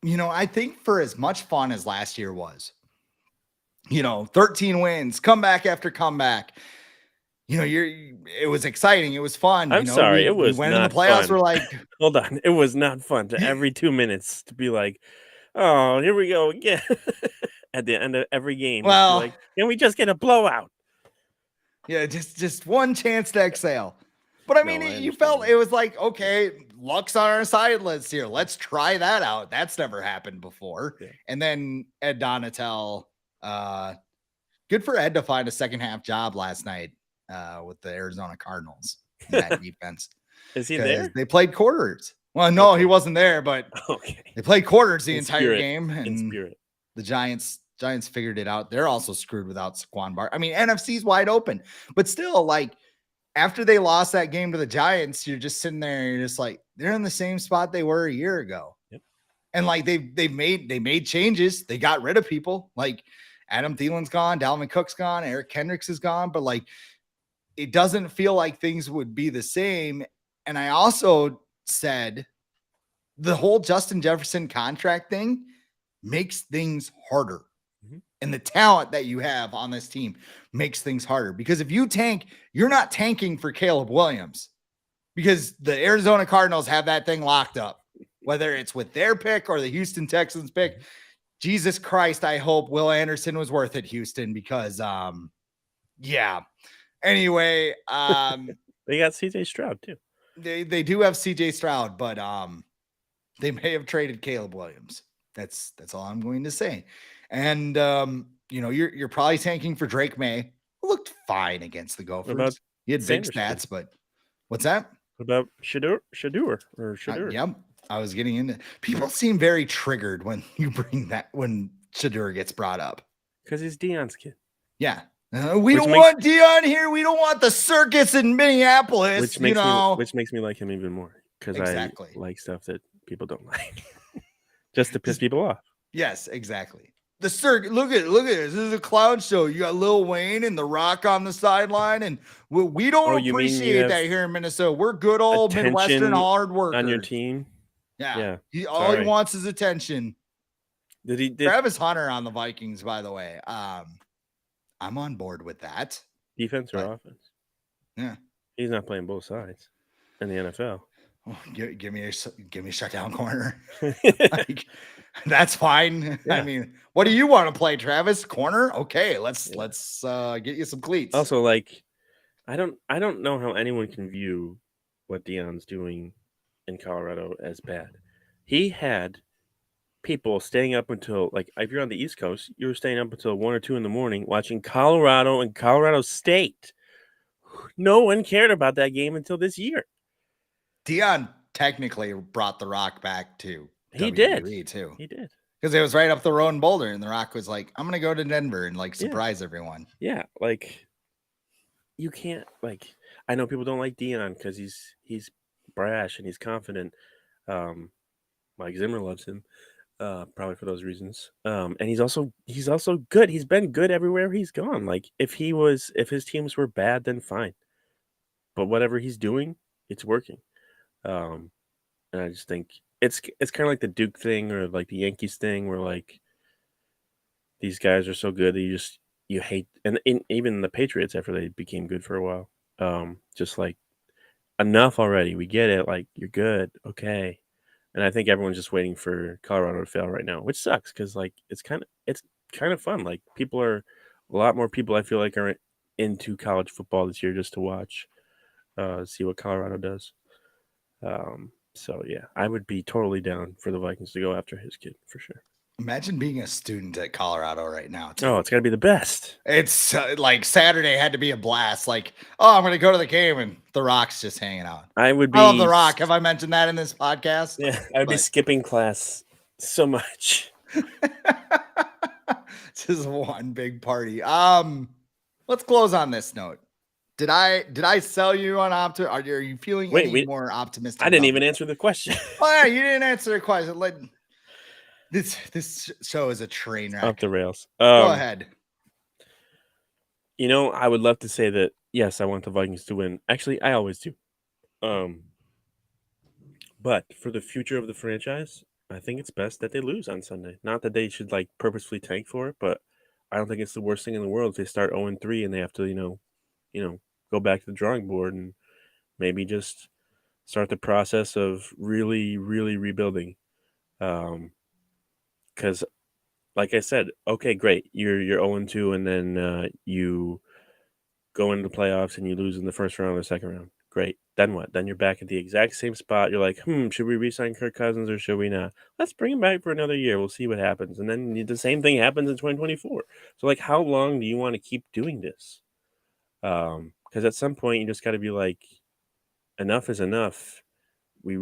you know, I think for as much fun as last year was, you know, 13 wins, comeback after comeback. You know, it was exciting. It was fun. I'm sorry. It was when not the playoffs fun. Were like, hold on. It was not fun to every 2 minutes to be like, oh, here we go again. At the end of every game. Well, like, can we just get a blowout? Yeah, just one chance to exhale. But I mean, you felt it was like, okay, luck's on our side. Let's try that out. That's never happened before. Yeah. And then Ed Donatel good for Ed to find a second half job last night with the Arizona Cardinals in that defense. Is he there? They played quarters. Well, no, he wasn't there, but they played quarters the entire game, and the Giants figured it out. They're also screwed without Saquon Barkley. I mean, NFC's wide open, but still, like, after they lost that game to the Giants, you're just sitting there and you're just like, they're in the same spot they were a year ago. Yep. And like they made changes. They got rid of people. Like Adam Thielen's gone, Dalvin Cook's gone, Eric Kendricks is gone, but like it doesn't feel like things would be the same. And I also said the whole Justin Jefferson contract thing makes things harder. Mm-hmm. And the talent that you have on this team makes things harder, because if you tank, you're not tanking for Caleb Williams, because the Arizona Cardinals have that thing locked up, whether it's with their pick or the Houston Texans pick. Jesus Christ, I hope Will Anderson was worth it, Houston, because yeah. Anyway, they got CJ Stroud too. They do have CJ Stroud, but they may have traded Caleb Williams. That's all I'm going to say. And you know, you're probably tanking for Drake May, who looked fine against the Gophers. He had big stats, but what's that? What about Shadur? Yeah, I was getting into. People seem very triggered when you bring that, when Shadur gets brought up, because he's Deion's kid. Yeah, we don't want Deion here. We don't want the circus in Minneapolis. Which makes me like him even more, because I like stuff that people don't like, just to piss people off. Yes, exactly. The circuit. Look at this. This is a clown show. You got Lil Wayne and The Rock on the sideline, and we don't appreciate that here in Minnesota. We're good old Midwestern hard workers on your team. Yeah. All he wants is attention. Did Travis Hunter on the Vikings, by the way. I'm on board with that. Defense or offense? Yeah, he's not playing both sides in the NFL. Oh, give me a shutdown corner. Like, that's fine. Yeah. I mean, what do you want to play, Travis? Corner? Okay, let's get you some cleats. Also, like, I don't know how anyone can view what Deion's doing in Colorado as bad. He had people staying up until, like, if you're on the East Coast, you were staying up until 1 or 2 in the morning watching Colorado and Colorado State. No one cared about that game until this year. Deion technically brought The Rock back to WWE too. He did. Because it was right up the road in Boulder, and The Rock was like, I'm going to go to Denver and, like, surprise everyone. Yeah, like, you can't, like, I know people don't like Deion because he's brash and he's confident. Mike Zimmer loves him, probably for those reasons. And he's also good. He's been good everywhere he's gone. Like, if his teams were bad, then fine. But whatever he's doing, it's working. And I just think it's kind of like the Duke thing or like the Yankees thing, where like these guys are so good that you hate, and even the Patriots after they became good for a while, just like, enough already. We get it. Like, you're good, okay. And I think everyone's just waiting for Colorado to fail right now, which sucks because like it's kind of fun. Like, a lot more people I feel like are into college football this year just to watch, see what Colorado does. So yeah, I would be totally down for the Vikings to go after his kid for sure. Imagine being a student at Colorado right now, too. Oh, it's got to be the best. It's like Saturday had to be a blast. Like, oh, I'm going to go to the game and The Rock's just hanging out. I love The Rock. Have I mentioned that in this podcast? Yeah, I'd be skipping class so much. It's just one big party. Let's close on this note. Did I sell you on optimism? Are you feeling any more optimistic? I didn't even answer the question. Oh yeah, you didn't answer the question. This show is a train wreck. Off the rails. Go ahead. You know, I would love to say that yes, I want the Vikings to win. Actually, I always do. But for the future of the franchise, I think it's best that they lose on Sunday. Not that they should like purposefully tank for it, but I don't think it's the worst thing in the world if they start 0-3 and they have to, go back to the drawing board and maybe just start the process of really, really rebuilding. Because, like I said, okay, great, you're 0-2, and then you go into the playoffs and you lose in the first round or the second round. Great. Then what? Then you're back at the exact same spot. You're like, should we re-sign Kirk Cousins or should we not? Let's bring him back for another year. We'll see what happens. And then the same thing happens in 2024. So, like, how long do you want to keep doing this? Because at some point, you just got to be like, enough is enough. We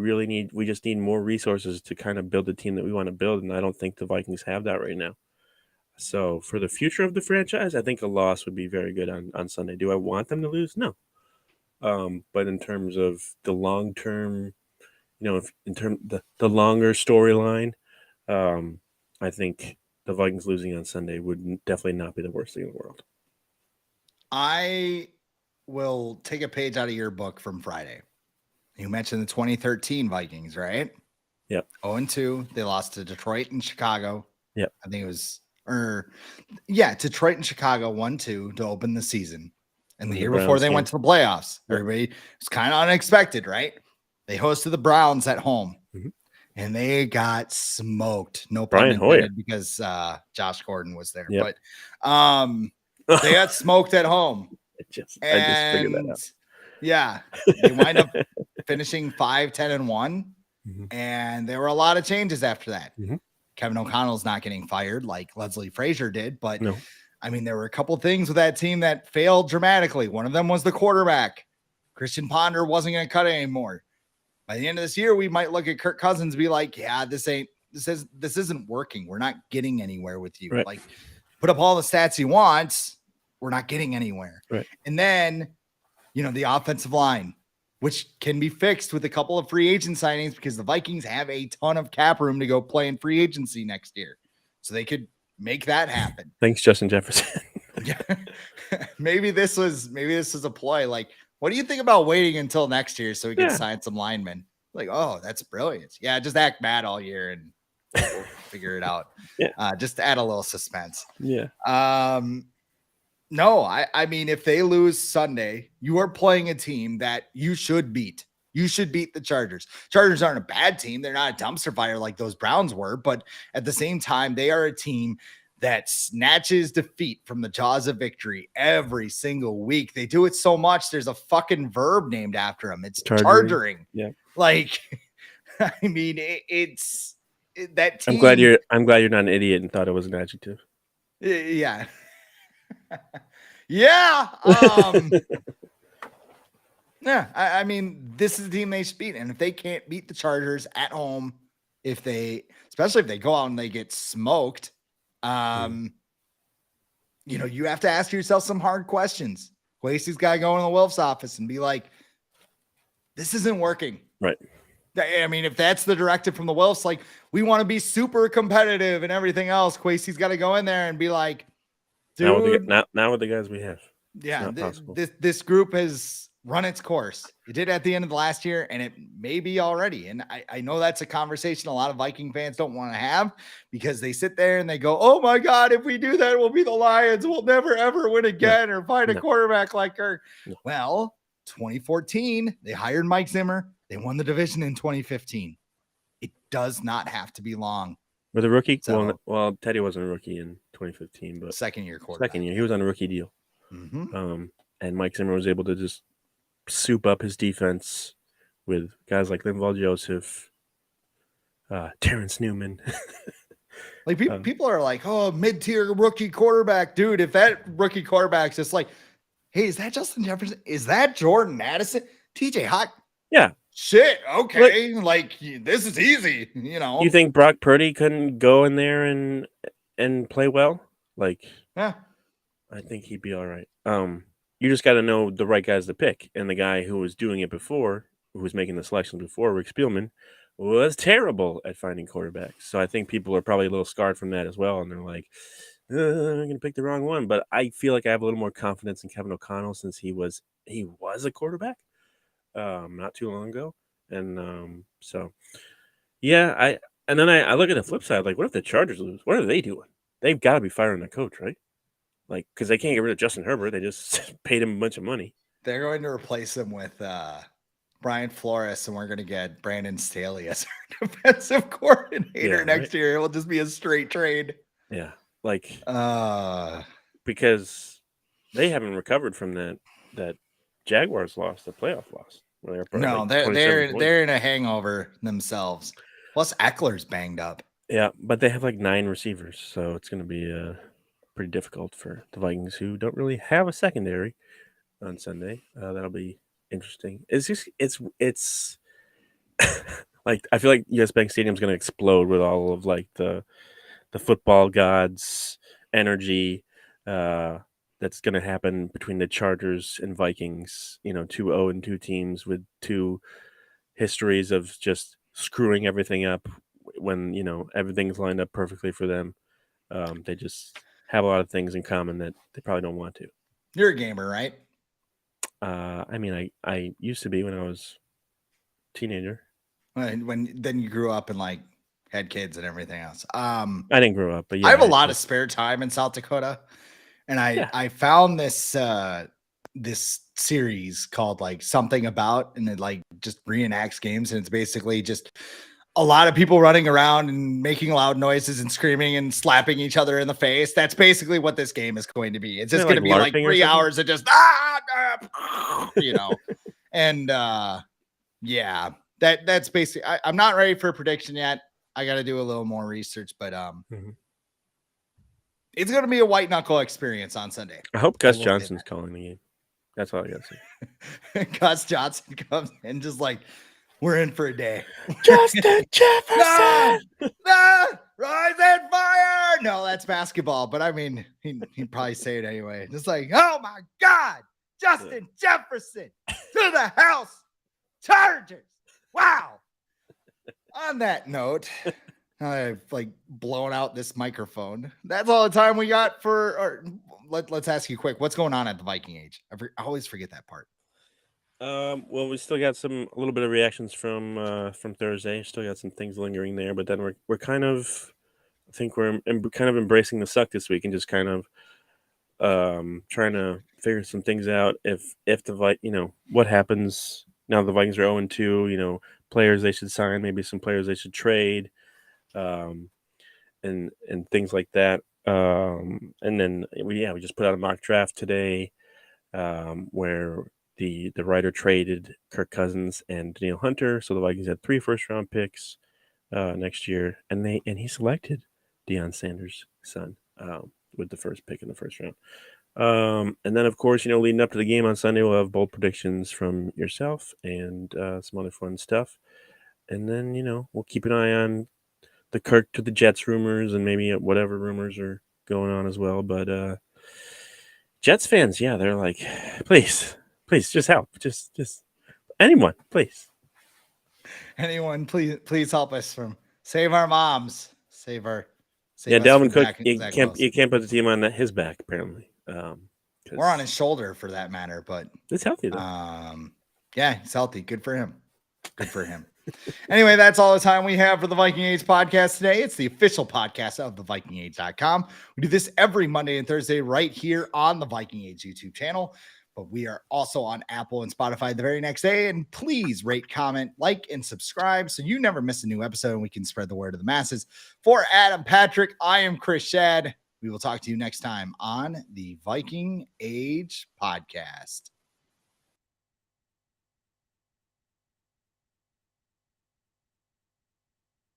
just need more resources to kind of build the team that we want to build. And I don't think the Vikings have that right now. So, for the future of the franchise, I think a loss would be very good on Sunday. Do I want them to lose? No. But in terms of the long term, in terms the longer storyline, I think the Vikings losing on Sunday would definitely not be the worst thing in the world. I will take a page out of your book from Friday. You mentioned the 2013 Vikings, right? Yep. 0-2. They lost to Detroit and Chicago. Yep. I think it was, Detroit and Chicago 1-2 to open the season. And the year before they went to the playoffs. Yep. Everybody, it's kind of unexpected, right? They hosted the Browns at home. Mm-hmm. And they got smoked. No pun intended, because Josh Gordon was there. Yep. But they got smoked at home. I just figured that out. Yeah. They wind up finishing 5-10-1. Mm-hmm. And there were a lot of changes after that. Mm-hmm. Kevin O'Connell's not getting fired like Leslie Frazier did. But no. I mean, there were a couple of things with that team that failed dramatically. One of them was the quarterback. Christian Ponder wasn't going to cut it anymore. By the end of this year, we might look at Kirk Cousins and be like, yeah, this isn't working. We're not getting anywhere with you. Right. Like, put up all the stats he wants. We're not getting anywhere. Right. And then, the offensive line, which can be fixed with a couple of free agent signings, because the Vikings have a ton of cap room to go play in free agency next year. So they could make that happen. Thanks, Justin Jefferson. Yeah. Maybe this was a ploy. Like, what do you think about waiting until next year so we can sign some linemen? Like, oh, that's brilliant. Yeah, just act mad all year and we'll figure it out. Yeah. Just to add a little suspense. Yeah. No, I mean, if they lose Sunday, you are playing a team that you should beat. You should beat the Chargers. Chargers aren't a bad team. They're not a dumpster fire like those Browns were, but at the same time, they are a team that snatches defeat from the jaws of victory every single week. They do it so much. There's a fucking verb named after them. It's chargering. Yeah. Like, I mean, it's that team. I'm glad you're not an idiot and thought it was an adjective. Yeah. Yeah. Yeah. I mean, this is the team they should beat. And if they can't beat the Chargers at home, especially if they go out and they get smoked, you have to ask yourself some hard questions. Quasey's got to go in the Wilf's office and be like, this isn't working. Right. I mean, if that's the directive from the Wilfs, like, we want to be super competitive and everything else, Quasey's got to go in there and be like, dude. Now with the guys we have. Yeah. This group has run its course. It did at the end of the last year, and it may be already. And I know that's a conversation a lot of Viking fans don't want to have, because they sit there and they go, oh my God, if we do that, we'll be the Lions. We'll never, ever win again or find a quarterback like Kirk. No. Well, 2014, they hired Mike Zimmer. They won the division in 2015. It does not have to be long. With a rookie? So, well, Teddy wasn't a rookie in 2015, but second year quarterback. Second year. He was on a rookie deal. Mm-hmm. And Mike Zimmer was able to just soup up his defense with guys like Linval Joseph, Terrence Newman. Like, people are like, oh, mid-tier rookie quarterback. Dude, if that rookie quarterback's just like, hey, is that Justin Jefferson? Is that Jordan Addison? TJ Hawk? Yeah. Shit. Okay. Like, this is easy. You think Brock Purdy couldn't go in there and play well? Like, yeah, I think he'd be all right. You just got to know the right guys to pick. And the guy who was doing it before, who was making the selections before, Rick Spielman, was terrible at finding quarterbacks. So I think people are probably a little scarred from that as well. And they're like, I'm going to pick the wrong one. But I feel like I have a little more confidence in Kevin O'Connell, since he was a quarterback not too long ago. And so, yeah, I look at the flip side. Like, what if the Chargers lose? What are they doing? They've got to be firing their coach, right? Like, because they can't get rid of Justin Herbert. They just paid him a bunch of money. They're going to replace him with Brian Flores, and we're going to get Brandon Staley as our defensive coordinator next year. It will just be a straight trade. Yeah, like because they haven't recovered from that Jaguars lost, the playoff loss. Where they were No, like they're 27 points. they're in a hangover themselves. Plus, Eckler's banged up. Yeah, but they have like 9 receivers, so it's going to be pretty difficult for the Vikings, who don't really have a secondary on Sunday. That'll be interesting. It's like I feel like US Bank Stadium's going to explode with all of like the football gods energy that's going to happen between the Chargers and Vikings. 2-0-2 teams with 2 histories of just screwing everything up when everything's lined up perfectly for them. They just have a lot of things in common that they probably don't want to. You're a gamer, right? I mean, I used to be when I was a teenager. When then you grew up and like had kids and everything else. I didn't grow up, but yeah, I have a lot of spare time in South Dakota, and Yeah. I found this this series called like Something About, and it like just reenacts games, and it's basically just a lot of people running around and making loud noises and screaming and slapping each other in the face. That's basically what this game is going to be. It's just going to be like LARPing or 3 something? hours of just and yeah, that's basically. I'm not ready for a prediction yet. I got to do a little more research, but it's going to be a white knuckle experience on Sunday. I hope Gus Johnson's calling the game. That's all I got to say. Gus Johnson comes in just like, we're in for a day. Justin Jefferson! Rise and fire! No, that's basketball, but I mean, he'd probably say it anyway. Just like, oh my God, Justin Jefferson to the house, Chargers. Wow. On that note, I've like blown out this microphone. That's all the time we got for. Let's ask you quick. What's going on at the Viking Age? I always forget that part. Well, we still got a little bit of reactions from Thursday. Still got some things lingering there, but then we're kind of, I think we're kind of embracing the suck this week and just kind of trying to figure some things out. If the what happens now the Vikings are 0-2, players they should sign, maybe some players they should trade, and things like that. And then we just put out a mock draft today, where the writer traded Kirk Cousins and Danielle Hunter, so the Vikings had 3 first-round picks next year, and he selected Deion Sanders' son with the first pick in the first round. And then, of course, leading up to the game on Sunday, we'll have bold predictions from yourself and some other fun stuff. And then, we'll keep an eye on the Kirk to the Jets rumors and maybe whatever rumors are going on as well. But Jets fans, yeah, they're like, please, just help. Just anyone, please. Anyone, please help us from save our moms. Save Dalvin Cook, you can't put the team on his back, apparently. We're on his shoulder for that matter, but it's healthy though. Yeah, he's healthy. Good for him. Anyway, that's all the time we have for the Viking Age podcast today. It's the official podcast of the VikingAge.com. We do this every Monday and Thursday right here on the Viking Age YouTube channel, but we are also on Apple and Spotify the very next day. And please rate, comment, like, and subscribe so you never miss a new episode and we can spread the word to the masses. For Adam Patrick, I am Chris Schad. We will talk to you next time on the Viking Age podcast.